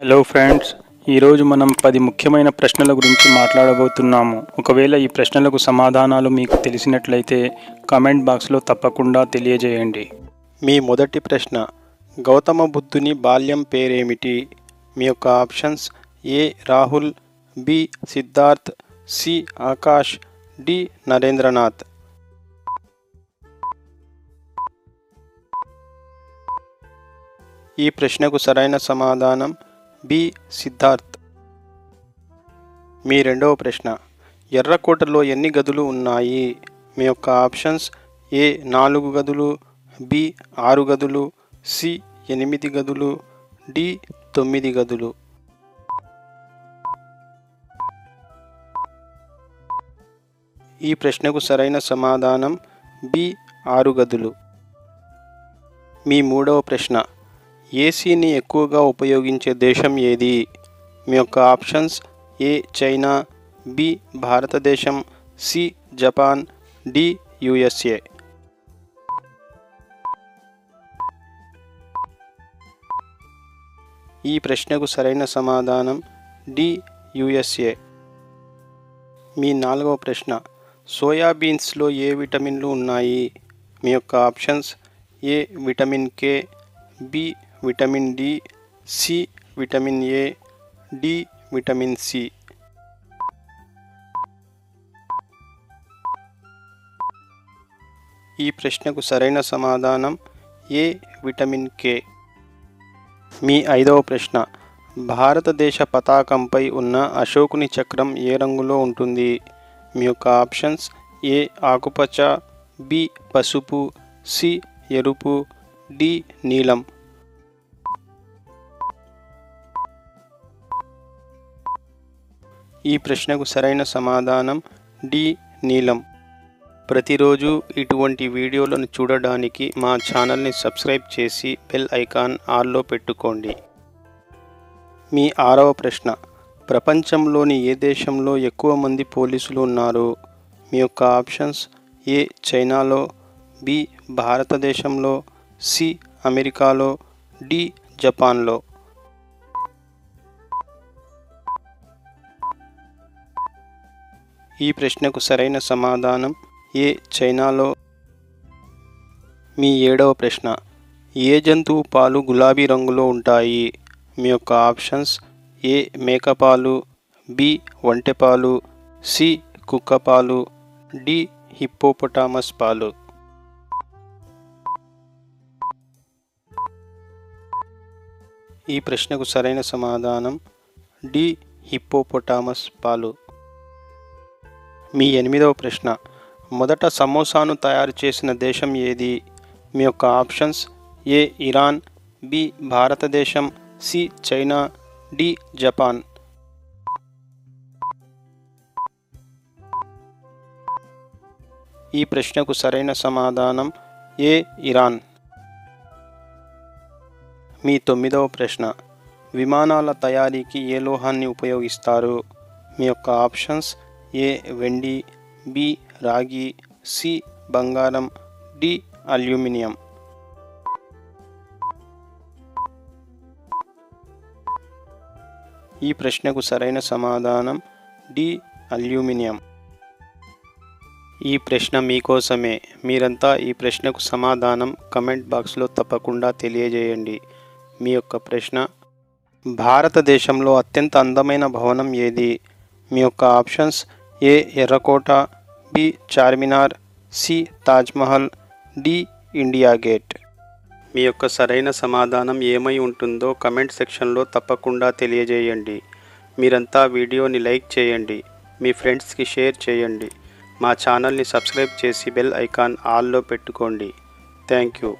Hello friends, ఈరోజు మనం 10 ముఖ్యమైన ప్రశ్నల గురించి మాట్లాడబోతున్నాము. ఒకవేళ ఈ ప్రశ్నలకు సమాధానాలు మీకు తెలిసినట్లయితే కామెంట్ బాక్స్లో తప్పకుండా తెలియజేయండి. మీ మొదటి ప్రశ్న, గౌతమ బుద్ధుని బాల్యం పేరేమిటి? మీ యొక్క options: A Rahul, B Siddharth, C Akash, D Narendranath. ఈ ప్రశ్నకు సరైన సమాధానం బి సిద్ధార్థ్. మీ రెండవ ప్రశ్న, ఎర్రకోటలో ఎన్ని గదులు ఉన్నాయి? మీ యొక్క ఆప్షన్స్: ఏ 4 గదులు, బి 6 గదులు, సి 8 గదులు, డి 9 గదులు. ఈ ప్రశ్నకు సరైన సమాధానం బి 6 గదులు. మీ మూడవ ప్రశ్న, ఏసీని ఎక్కువగా ఉపయోగించే దేశం ఏది? మీ యొక్క ఆప్షన్స్: ఏ చైనా, బి భారతదేశం, సి జపాన్, డి యుఎస్ఏ. ఈ ప్రశ్నకు సరైన సమాధానం డి యుఎస్ఏ. మీ నాలుగవ ప్రశ్న, సోయాబీన్స్లో ఏ విటమిన్లు ఉన్నాయి? మీ యొక్క options: A vitamin K, B vitamin D, C vitamin A, D vitamin C. ఈ ప్రశ్నకు సరైన సమాధానం ఏ విటమిన్ కే. మీ ఐదవ ప్రశ్న, భారతదేశ పతాకంపై ఉన్న అశోకుని చక్రం ఏ రంగులో ఉంటుంది? మీ యొక్క ఆప్షన్స్: ఏ ఆకుపచ్చ, బి పసుపు, సి ఎరుపు, డి నీలం. ఈ ప్రశ్నకు సరైన సమాధానం డి నీలం. ప్రతిరోజు ఇటువంటి వీడియోలను చూడడానికి మా ఛానల్ని సబ్స్క్రైబ్ చేసి బెల్ ఐకాన్ ఆల్లో పెట్టుకోండి. మీ ఆరవ ప్రశ్న, ప్రపంచంలోని ఏ దేశంలో ఎక్కువ మంది పోలీసులు ఉన్నారు? మీ యొక్క ఆప్షన్స్: ఏ చైనాలో, బి భారతదేశంలో, సి అమెరికాలో, డి జపాన్లో. ఈ ప్రశ్నకు సరైన సమాధానం ఏ చైనాలో. మీ ఏడవ ప్రశ్న, ఏ జంతువు పాలు గులాబీ రంగులో ఉంటాయి? మీ యొక్క ఆప్షన్స్: ఏ మేకపాలు, బి ఒంటెపాలు, సి కుక్కపాలు, డి హిప్పోపటామస్ పాలు. ఈ ప్రశ్నకు సరైన సమాధానం డి హిప్పోపటామస్ పాలు. మీ ఎనిమిదవ ప్రశ్న, మొదట సమోసాను తయారు చేసిన దేశం ఏది? మీ యొక్క ఆప్షన్స్: ఏ ఇరాన్, బి భారతదేశం, సి చైనా, డి జపాన్. ఈ ప్రశ్నకు సరైన సమాధానం ఏ ఇరాన్. మీ తొమ్మిదవ ప్రశ్న, విమానాల తయారీకి ఏ లోహాన్ని ఉపయోగిస్తారు? మీ యొక్క ఆప్షన్స్: ఏ వెండి, బి రాగి, సి బంగారం, డి అల్యూమినియం. ఈ ప్రశ్నకు సరైన సమాధానం డి అల్యూమినియం. ఈ ప్రశ్న మీకోసమే. మీరంతా ఈ ప్రశ్నకు సమాధానం కమెంట్ బాక్స్లో తప్పకుండా తెలియజేయండి. మీ యొక్క ప్రశ్న, భారతదేశంలో అత్యంత అందమైన భవనం ఏది? మీ యొక్క options: A Errakota, B Charminar, C Taj Mahal, D India Gate. మీ యొక్క సరైన సమాధానం ఏమై ఉంటుందో కమెంట్ సెక్షన్లో తప్పకుండా తెలియజేయండి. మీరంతా వీడియోని లైక్ చేయండి, మీ ఫ్రెండ్స్కి షేర్ చేయండి, మా ఛానల్ని సబ్స్క్రైబ్ చేసి బెల్ ఐకాన్ ఆల్లో పెట్టుకోండి. Thank you.